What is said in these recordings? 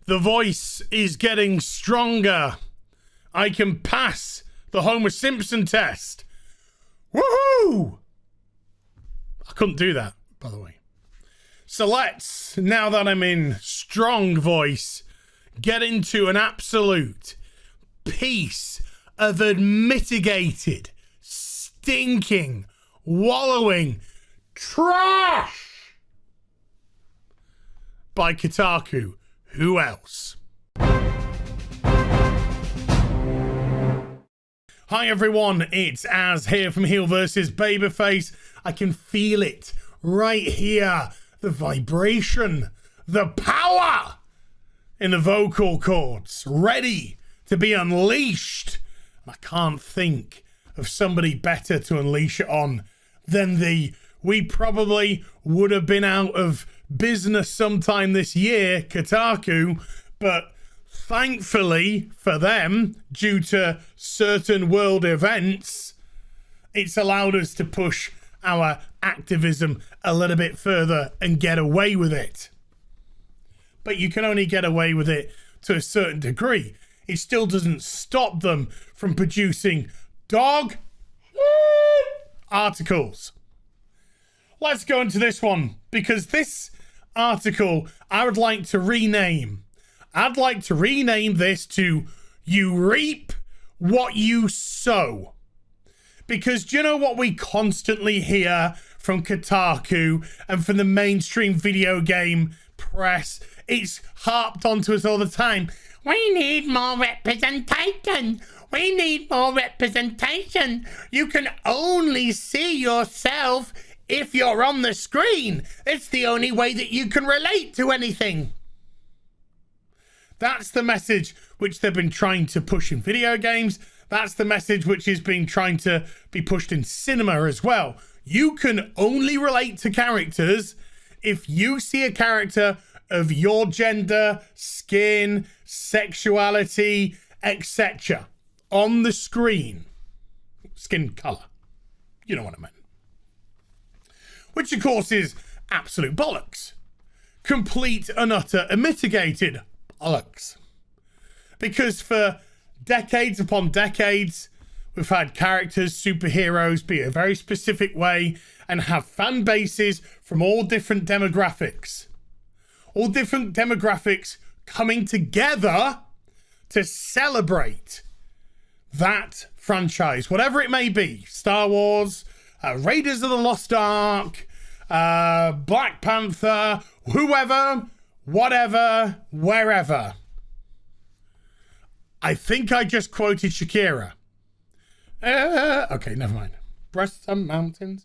The voice is getting stronger. I can pass the Homer Simpson test. Woohoo! I couldn't do that, by the way. So let's, now that I'm in strong voice, get into an absolute piece of unmitigated, stinking, wallowing trash by Kotaku. Who else? Hi everyone, it's Az here from HeelvsBabyface. I can feel it right here. The vibration, the power in the vocal cords, ready to be unleashed. I can't think of somebody better to unleash it on than we probably would have been out of business sometime this year, Kotaku, but thankfully for them, due to certain world events, it's allowed us to push our activism a little bit further and get away with it. But you can only get away with it to a certain degree. It still doesn't stop them from producing dog articles. Let's go into this one, because this article I would like to rename. I'd like to rename this to "You Reap What You Sow." Because do you know what we constantly hear from Kotaku and from the mainstream video game press? It's harped onto us all the time. We need more representation. We need more representation. You can only see yourself if you're on the screen. It's the only way that you can relate to anything. That's the message which they've been trying to push in video games. That's the message which is being trying to be pushed in cinema as well. You can only relate to characters if you see a character of your gender, skin, sexuality, etc. on the screen. Skin color. You know what I mean. Which of course is absolute bollocks. Complete and utter unmitigated bollocks. Because for decades upon decades, we've had characters, superheroes be a very specific way and have fan bases from all different demographics. All different demographics coming together to celebrate that franchise, whatever it may be. Star Wars, Raiders of the Lost Ark, Black Panther, whoever, whatever, wherever. I think I just quoted Shakira. Okay, never mind. Breasts and mountains.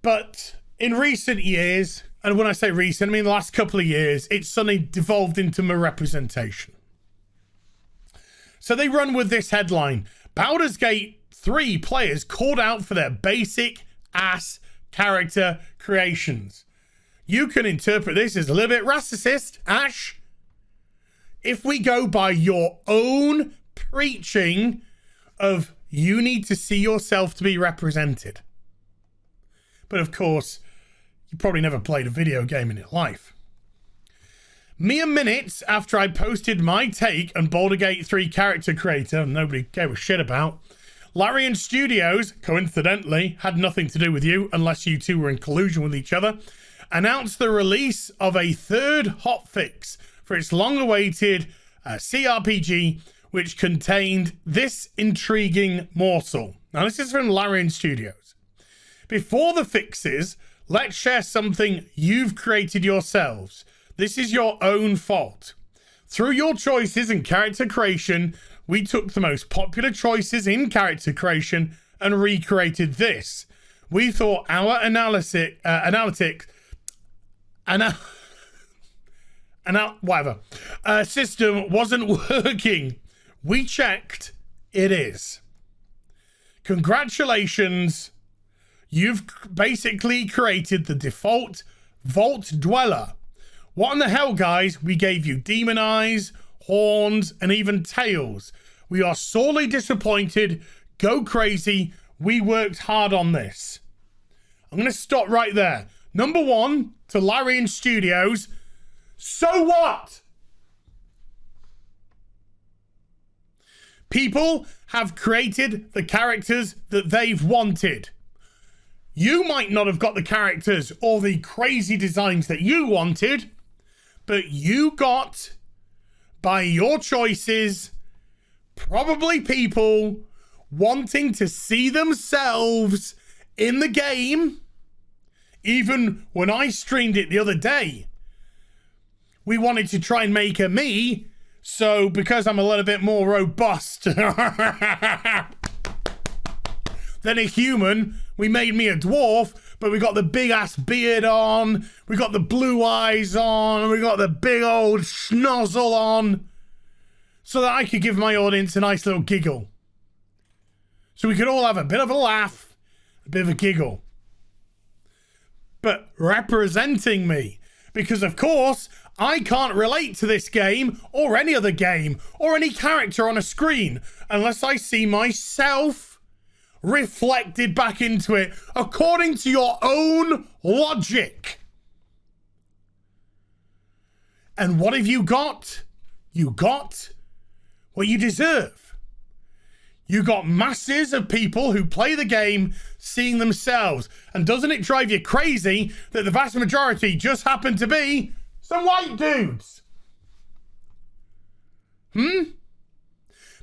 But in recent years, and when I say recent, I mean the last couple of years, it's suddenly devolved into more representation. So they run with this headline: Baldur's Gate 3 players called out for their basic ass character creations. You can interpret this as a little bit racist, Ash. If we go by your own preaching of you need to see yourself to be represented. But of course, you probably never played a video game in your life. Mere minutes after I posted my take on Baldur's Gate 3 character creator, nobody gave a shit about, Larian Studios, coincidentally, had nothing to do with you unless you two were in collusion with each other, announced the release of a third hotfix for its long-awaited CRPG, which contained this intriguing morsel. Now, this is from Larian Studios. Before the fixes, let's share something you've created yourselves. This is your own fault. Through your choices in character creation, we took the most popular choices in character creation and recreated this. We thought our system wasn't working. We checked, it is. Congratulations. You've basically created the default Vault Dweller. What in the hell, guys? We gave you demon eyes, horns, and even tails. We are sorely disappointed. Go crazy. We worked hard on this. I'm going to stop right there. Number one, to Larian Studios. So what? People have created the characters that they've wanted. You might not have got the characters or the crazy designs that you wanted, but you got, by your choices, probably people wanting to see themselves in the game. Even when I streamed it the other day, we wanted to try and make a me. So because I'm a little bit more robust than a human, we made me a dwarf, but we got the big ass beard on, we got the blue eyes on, we got the big old schnozzle on, so that I could give my audience a nice little giggle. So we could all have a bit of a laugh, a bit of a giggle. But representing me, because of course, I can't relate to this game or any other game or any character on a screen unless I see myself reflected back into it according to your own logic. And what have you got? You got what you deserve. You got masses of people who play the game seeing themselves. And doesn't it drive you crazy that the vast majority just happen to be some white dudes?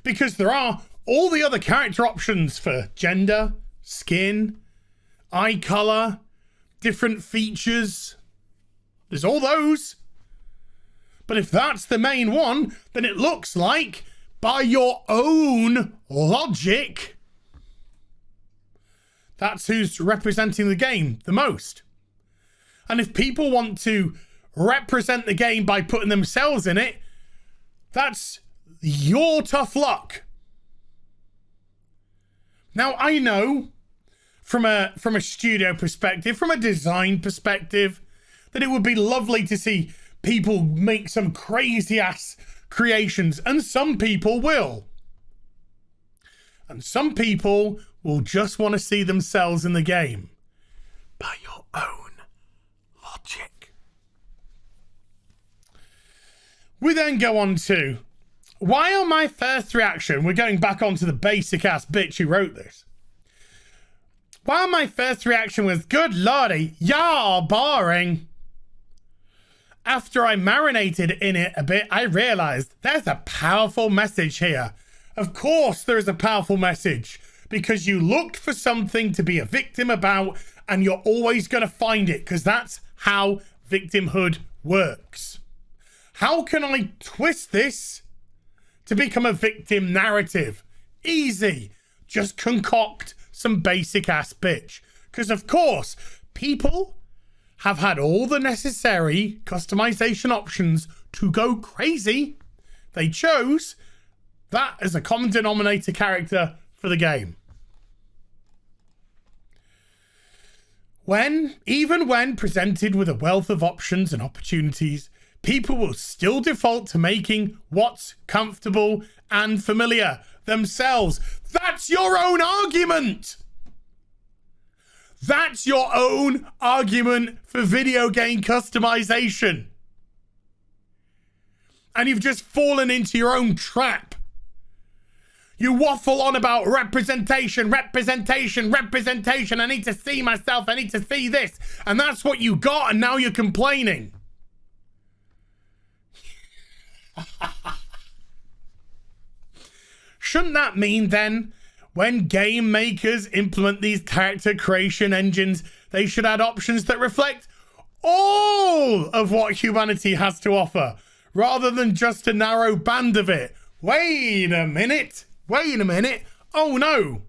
Because there are all the other character options for gender, skin, eye color, different features. There's all those. But if that's the main one, then it looks like, by your own logic, that's who's representing the game the most. And if people want to represent the game by putting themselves in it, that's your tough luck. Now, I know from a studio perspective, from a design perspective, that it would be lovely to see people make some crazy ass creations, and some people will. And some people will just want to see themselves in the game by your own logic. We then go on to, why on my first reaction, we're going back onto the basic ass bitch who wrote this. While my first reaction was, good lordy, y'all boring. After I marinated in it a bit, I realized there's a powerful message here. Of course there is a powerful message, because you looked for something to be a victim about, and you're always going to find it, because that's how victimhood works. How can I twist this to become a victim narrative? Easy. Just concoct some basic ass bitch. Because of course, people have had all the necessary customization options to go crazy. They chose that as a common denominator character for the game. Even when presented with a wealth of options and opportunities, people will still default to making what's comfortable and familiar themselves. That's your own argument. That's your own argument for video game customization. And you've just fallen into your own trap. You waffle on about representation. I need to see myself. I need to see this. And that's what you got, and now you're complaining. Shouldn't that mean then, when game makers implement these character creation engines, they should add options that reflect all of what humanity has to offer, rather than just a narrow band of it? Wait a minute. Oh no.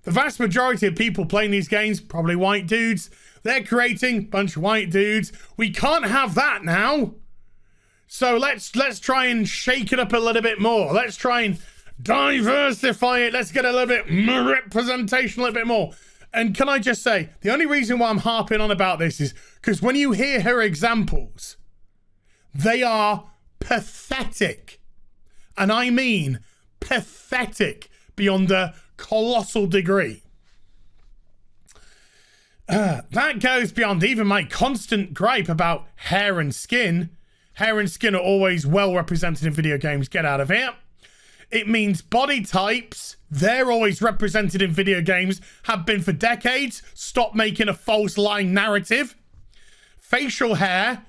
The vast majority of people playing these games, probably white dudes. They're creating a bunch of white dudes. We can't have that now. So let's try and shake it up a little bit more. Let's try and diversify it. Let's get a little bit more representation, a little bit more. And can I just say, the only reason why I'm harping on about this is because when you hear her examples, they are pathetic. And I mean pathetic beyond a colossal degree. That goes beyond even my constant gripe about hair and skin. Hair and skin are always well represented in video games. Get out of here. It means body types, they're always represented in video games, have been for decades. Stop making a false lying narrative. Facial hair,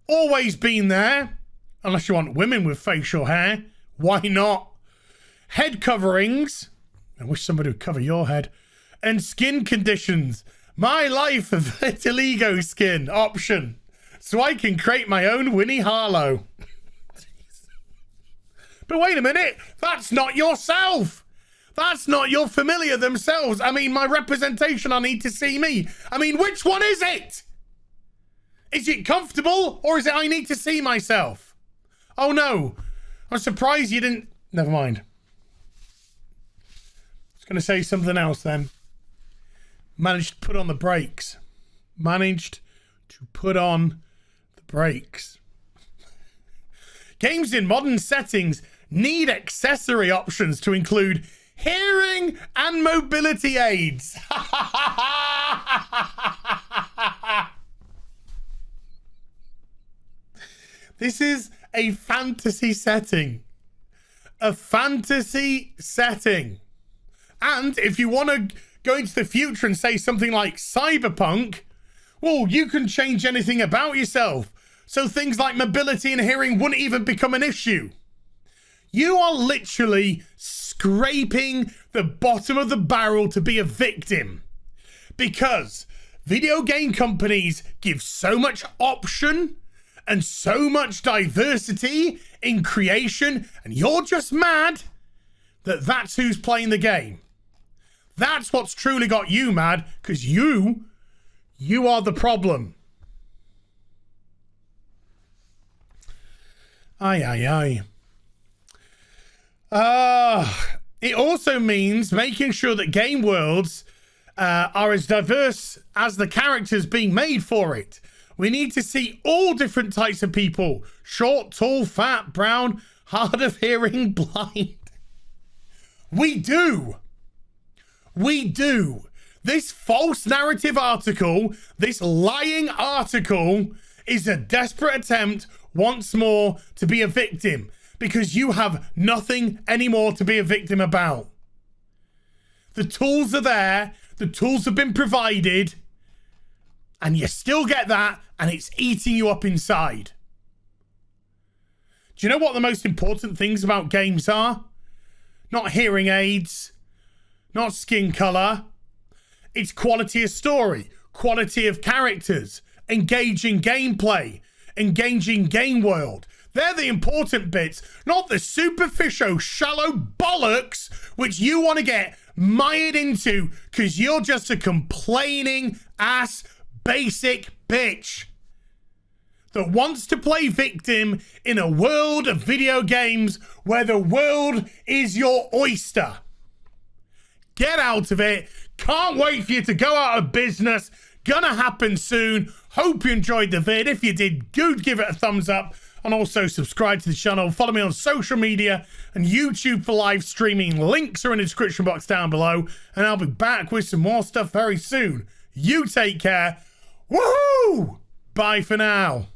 always been there. Unless you want women with facial hair. Why not? Head coverings. I wish somebody would cover your head. And skin conditions. My life of vitiligo skin option. So I can create my own Winnie Harlow. But wait a minute. That's not yourself. That's not your familiar themselves. I mean, my representation, I need to see me. I mean, which one is it? Is it comfortable or is it I need to see myself? Oh no. I'm surprised you didn't. Never mind. I was going to say something else then. Managed to put on the brakes. Managed to put on the brakes. Games in modern settings need accessory options to include hearing and mobility aids. This is a fantasy setting. A fantasy setting. And if you want to go into the future and say something like cyberpunk, well, you can change anything about yourself. So things like mobility and hearing wouldn't even become an issue. You are literally scraping the bottom of the barrel to be a victim. Because video game companies give so much option and so much diversity in creation, and you're just mad that that's who's playing the game. That's what's truly got you mad, because you are the problem. Aye. It also means making sure that game worlds are as diverse as the characters being made for it. We need to see all different types of people. Short, tall, fat, brown, hard of hearing, blind. We do. This false narrative article, this lying article, is a desperate attempt once more to be a victim, because you have nothing anymore to be a victim about. The tools are there, the tools have been provided, and you still get that, and it's eating you up inside. Do you know what the most important things about games are? Not hearing aids, not skin color. It's quality of story, quality of characters, engaging gameplay, engaging game world. They're the important bits, not the superficial, shallow bollocks which you want to get mired into because you're just a complaining ass basic bitch that wants to play victim in a world of video games where the world is your oyster. Get out of it. Can't wait for you to go out of business. Gonna happen soon. Hope you enjoyed the vid. If you did, do give it a thumbs up. And also subscribe to the channel. Follow me on social media and YouTube for live streaming. Links are in the description box down below. And I'll be back with some more stuff very soon. You take care. Woohoo! Bye for now.